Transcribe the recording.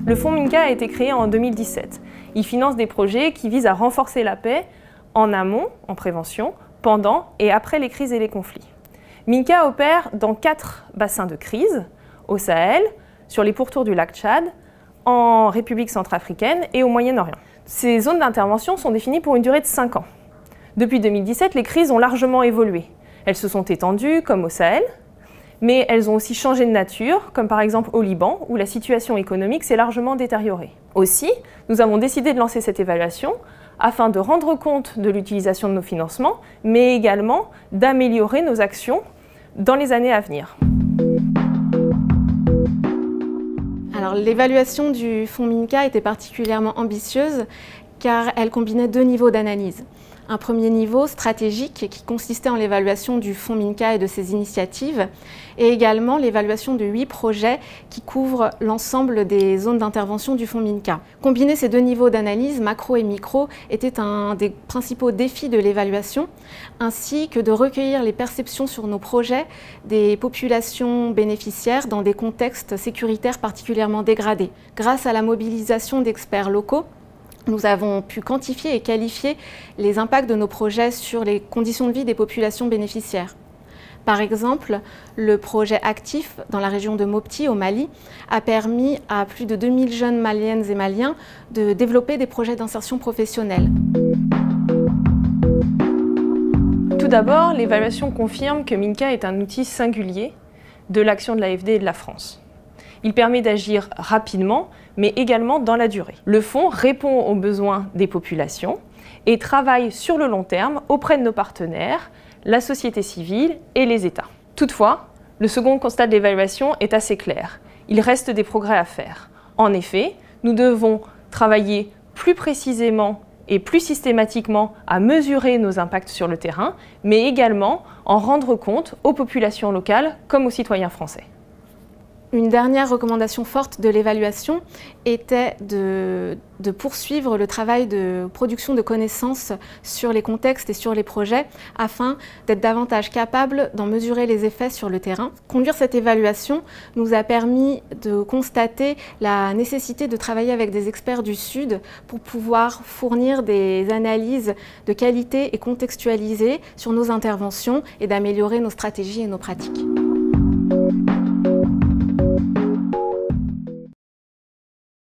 Le fonds Minka a été créé en 2017. Il finance des projets qui visent à renforcer la paix en amont, en prévention, pendant et après les crises et les conflits. Minka opère dans 4 bassins de crise, au Sahel, sur les pourtours du lac Tchad, en République centrafricaine et au Moyen-Orient. Ces zones d'intervention sont définies pour une durée de 5 ans. Depuis 2017, les crises ont largement évolué. Elles se sont étendues, comme au Sahel, mais elles ont aussi changé de nature, comme par exemple au Liban, où la situation économique s'est largement détériorée. Aussi, nous avons décidé de lancer cette évaluation afin de rendre compte de l'utilisation de nos financements, mais également d'améliorer nos actions dans les années à venir. Alors, l'évaluation du fonds Minka était particulièrement ambitieuse car elle combinait 2 niveaux d'analyse. Un premier niveau stratégique qui consistait en l'évaluation du fonds Minka et de ses initiatives, et également l'évaluation de 8 projets qui couvrent l'ensemble des zones d'intervention du fonds Minka. Combiner ces 2 niveaux d'analyse, macro et micro, était un des principaux défis de l'évaluation, ainsi que de recueillir les perceptions sur nos projets des populations bénéficiaires dans des contextes sécuritaires particulièrement dégradés. Grâce à la mobilisation d'experts locaux, nous avons pu quantifier et qualifier les impacts de nos projets sur les conditions de vie des populations bénéficiaires. Par exemple, le projet Actif dans la région de Mopti au Mali a permis à plus de 2000 jeunes maliennes et maliens de développer des projets d'insertion professionnelle. Tout d'abord, l'évaluation confirme que Minka est un outil singulier de l'action de l'AFD et de la France. Il permet d'agir rapidement, mais également dans la durée. Le fonds répond aux besoins des populations et travaille sur le long terme auprès de nos partenaires, la société civile et les États. Toutefois, le second constat de l'évaluation est assez clair. Il reste des progrès à faire. En effet, nous devons travailler plus précisément et plus systématiquement à mesurer nos impacts sur le terrain, mais également en rendre compte aux populations locales comme aux citoyens français. Une dernière recommandation forte de l'évaluation était de poursuivre le travail de production de connaissances sur les contextes et sur les projets afin d'être davantage capable d'en mesurer les effets sur le terrain. Conduire cette évaluation nous a permis de constater la nécessité de travailler avec des experts du Sud pour pouvoir fournir des analyses de qualité et contextualisées sur nos interventions et d'améliorer nos stratégies et nos pratiques.